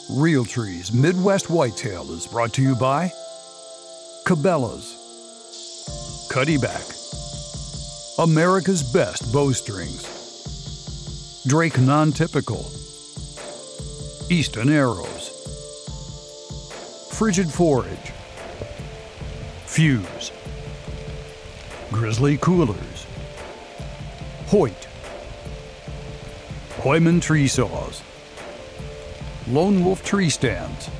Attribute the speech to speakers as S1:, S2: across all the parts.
S1: Realtree's Midwest Whitetail is brought to you by Cabela's, Cuddyback, America's Best Bowstrings, Drake Non-Typical, Easton Arrows, Frigid Forage, Fuse, Grizzly Coolers, Hoyt, Hoyman Tree Saws, Lone Wolf Tree Stands,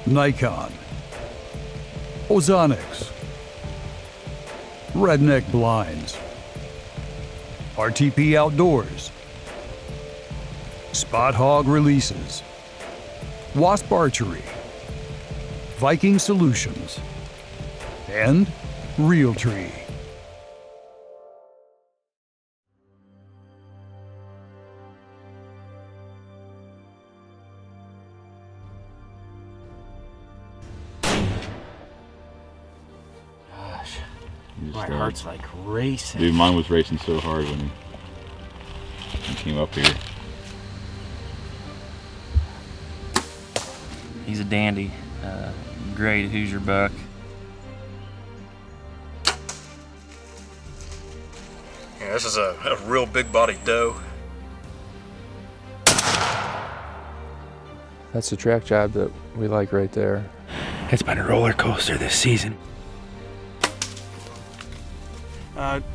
S1: Nikon, Ozonics, Redneck Blinds, RTP Outdoors, Spot Hog Releases, Wasp Archery, Viking Solutions, and Realtree.
S2: Gosh, my heart's like racing.
S3: Dude, mine was racing so hard when he came up here.
S2: He's a dandy. Great Hoosier buck.
S4: Yeah, this is a real big bodied doe.
S5: That's the track job that we like right there.
S6: It's been a roller coaster this season.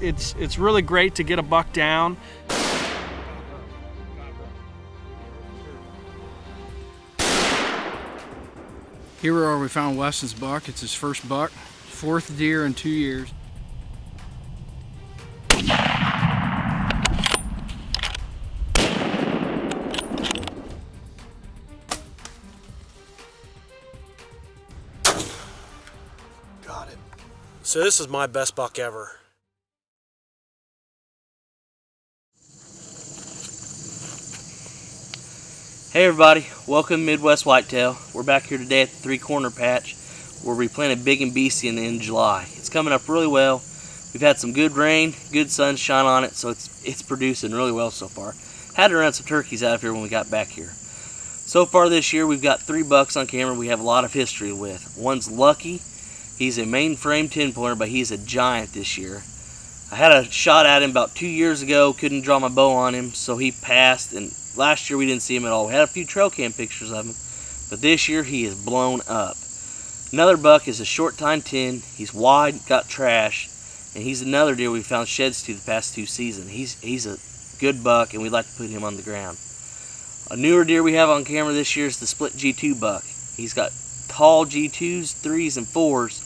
S7: It's really great to get a buck down.
S8: Here we are, we found Weston's buck. It's his first buck, fourth deer in 2 years.
S4: Got it. So this is my best buck ever.
S2: Hey everybody, welcome to Midwest Whitetail. We're back here today at the Three Corner Patch where we planted big and beastie in July. It's coming up really well. We've had some good rain, good sunshine on it, so it's producing really well so far. Had to run some turkeys out of here when we got back here. So far this year we've got 3 bucks on camera we have a lot of history with. One's Lucky. He's a mainframe 10-pointer, but he's a giant this year. I had a shot at him about 2 years ago, couldn't draw my bow on him, so he passed, and last year we didn't see him at all. We had a few trail cam pictures of him, but this year he is blown up. Another buck is a short tine 10. He's wide, got trash, and he's another deer we found sheds to the past 2 seasons. He's a good buck, and we'd like to put him on the ground. A newer deer we have on camera this year is the split G2 buck. He's got tall G2s, 3s, and 4s,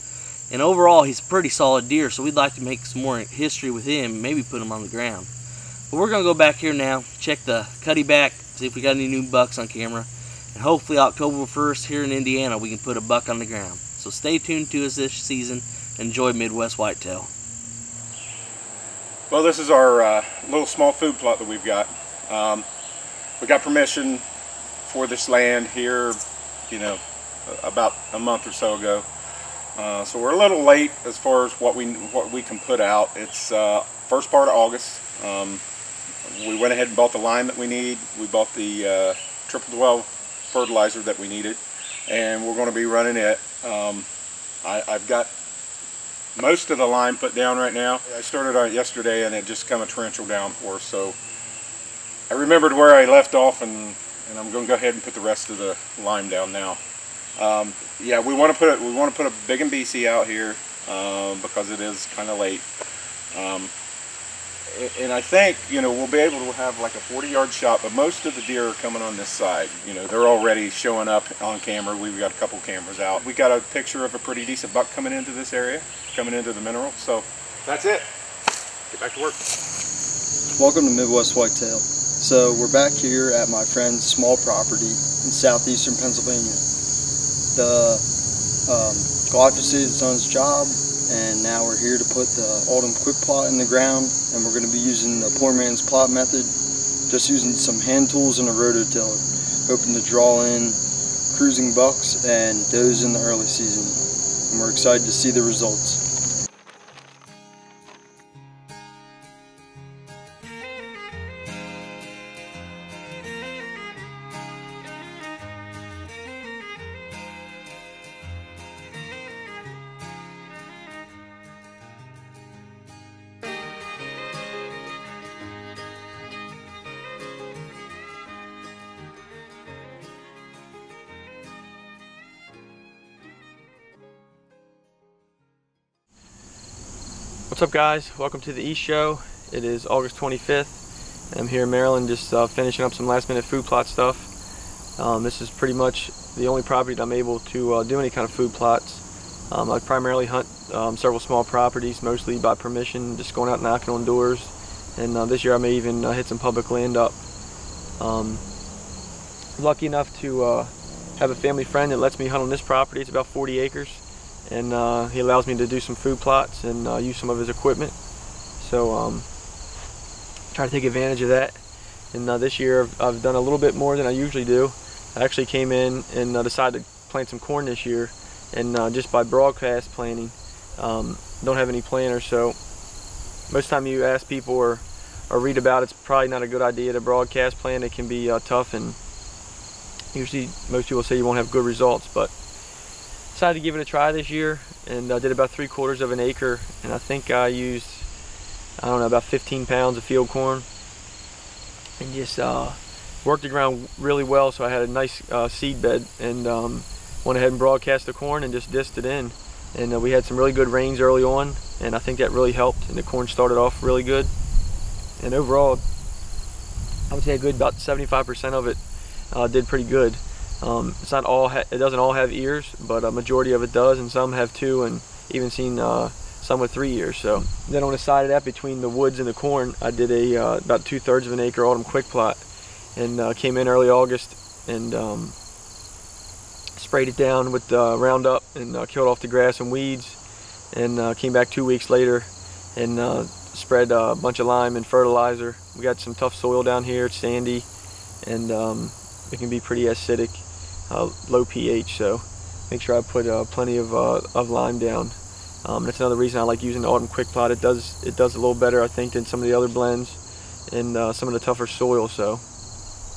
S2: and overall he's a pretty solid deer, so we'd like to make some more history with him, maybe put him on the ground. But we're going to go back here now, check the Cuddyback, see if we got any new bucks on camera, and hopefully October 1st here in Indiana we can put a buck on the ground. So stay tuned to us this season. Enjoy Midwest Whitetail.
S9: Well, this is our little small food plot that we've got. We got permission for this land here, you know, about a month or so ago. So we're a little late as far as what we can put out. It's first part of August. We went ahead and bought the lime that we need. We bought the triple 12 fertilizer that we needed, and we're going to be running it. I've got most of the lime put down right now. I started on it yesterday, and it just come a torrential downpour. So I remembered where I left off, and I'm going to go ahead and put the rest of the lime down now. Yeah, we want to put a big and beastie out here because it is kind of late. And I think, you know, we'll be able to have like a 40-yard shot, but most of the deer are coming on this side. You know, they're already showing up on camera. We've got a couple cameras out. We got a picture of a pretty decent buck coming into this area, coming into the mineral. So that's it. Get back to work.
S10: Welcome to Midwest Whitetail. So we're back here at my friend's small property in southeastern Pennsylvania. The glyphosate has done its job, and now we're here to put the Autumn Quick Plot in the ground, and we're going to be using the poor man's plot method, just using some hand tools and a rototiller, hoping to draw in cruising bucks and does in the early season, and we're excited to see the results.
S5: What's up, guys? Welcome to the East Show. It is August 25th. I'm here in Maryland just finishing up some last minute food plot stuff. This is pretty much the only property that I'm able to do any kind of food plots. I primarily hunt several small properties, mostly by permission, just going out knocking on doors. And this year I may even hit some public land up. Lucky enough to have a family friend that lets me hunt on this property. It's about 40 acres, and he allows me to do some food plots and use some of his equipment. So try to take advantage of that. And this year I've done a little bit more than I usually do. I actually came in and decided to plant some corn this year, and just by broadcast planting. Don't have any planters, so most of the time you ask people or read about it, it's probably not a good idea to broadcast plant. It can be tough, and usually most people say you won't have good results, but decided to give it a try this year, and I did about 3/4 of an acre, and I think I used, I don't know, about 15 pounds of field corn, and just worked the ground really well, so I had a nice seed bed, and went ahead and broadcast the corn and just dissed it in. And we had some really good rains early on, and I think that really helped, and the corn started off really good. And overall, I would say a good about 75% of it did pretty good. It's not all, it doesn't all have ears, but a majority of it does, and some have 2, and even seen some with 3 ears. So then on the side of that, between the woods and the corn, I did about 2/3 of an acre autumn quick plot, and came in early August and sprayed it down with Roundup and killed off the grass and weeds, and came back 2 weeks later and spread a bunch of lime and fertilizer. We got some tough soil down here. It's sandy, and it can be pretty acidic, low pH, so make sure I put plenty of lime down. That's another reason I like using the autumn quick plot. It does a little better, I think, than some of the other blends and some of the tougher soil. So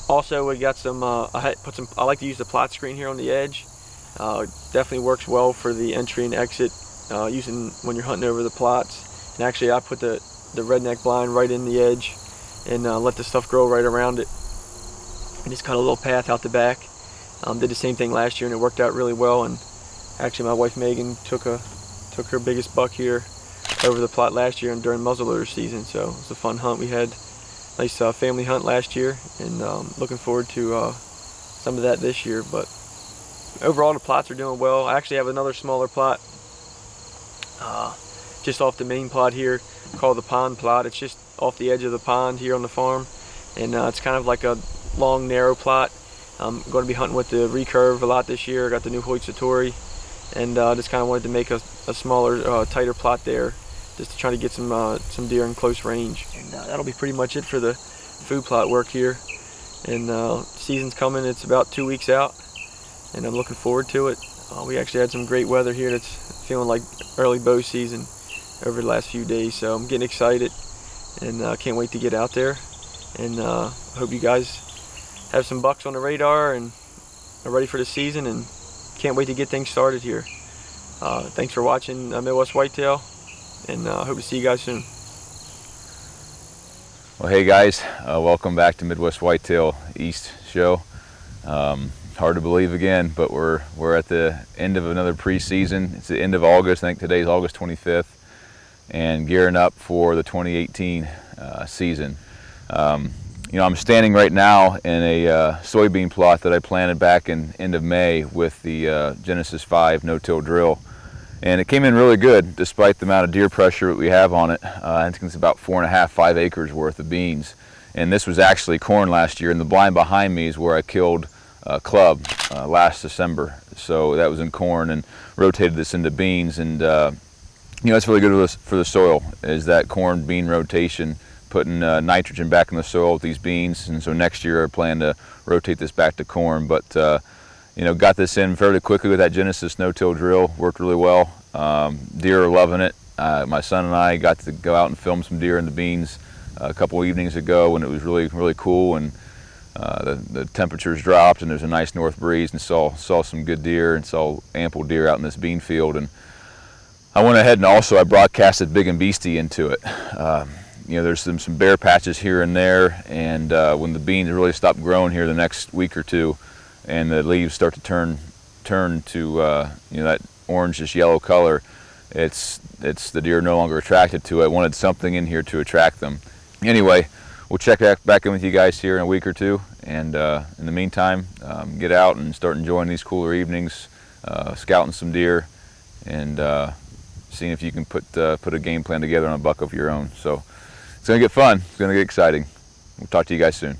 S5: also we got some, I like to use the plot screen here on the edge. Definitely works well for the entry and exit, using when you're hunting over the plots. And actually I put the redneck blind right in the edge and let the stuff grow right around it. And just cut a little path out the back. Did the same thing last year, and it worked out really well. And actually my wife Megan took her biggest buck here over the plot last year and during muzzleloader season. So it was a fun hunt. We had a nice family hunt last year, and looking forward to some of that this year. But overall the plots are doing well. I actually have another smaller plot just off the main plot here called the pond plot. It's just off the edge of the pond here on the farm, and it's kind of like a long narrow plot. I'm going to be hunting with the recurve a lot this year. I got the new Hoyt Satori, and just kind of wanted to make a smaller, tighter plot there, just to try to get some deer in close range. And that'll be pretty much it for the food plot work here. And season's coming. It's about 2 weeks out, and I'm looking forward to it. We actually had some great weather here. That's feeling like early bow season over the last few days, so I'm getting excited, and can't wait to get out there. And hope you guys have some bucks on the radar and are ready for the season, and can't wait to get things started here. Thanks for watching Midwest Whitetail, and hope to see you guys soon.
S3: Well, hey guys, welcome back to Midwest Whitetail East Show. Hard to believe again, but we're at the end of another preseason. It's the end of August. I think today's August 25th, and gearing up for the 2018 season. You know, I'm standing right now in a soybean plot that I planted back in end of May with the Genesis 5 no-till drill, and it came in really good despite the amount of deer pressure that we have on it. I think it's about 4.5–5 acres worth of beans, and this was actually corn last year, and the blind behind me is where I killed club last December. So that was in corn, and rotated this into beans, and you know, it's really good for the soil, is that corn bean rotation, putting nitrogen back in the soil with these beans. And so next year I plan to rotate this back to corn. But you know, got this in fairly quickly with that Genesis no-till drill. Worked really well. Deer are loving it. My son and I got to go out and film some deer in the beans a couple evenings ago when it was really cool, and the temperatures dropped, and there's a nice north breeze, and saw some good deer and saw ample deer out in this bean field. And I went ahead and also I broadcasted Big and Beastie into it. You know, there's some bare patches here and there, and when the beans really stop growing here the next week or two, and the leaves start to turn to you know, that orangish yellow color, it's the deer are no longer attracted to it. Wanted something in here to attract them. Anyway, we'll check back in with you guys here in a week or two, and in the meantime, get out and start enjoying these cooler evenings, scouting some deer, and seeing if you can put a game plan together on a buck of your own. So it's gonna get fun. It's gonna get exciting. We'll talk to you guys soon.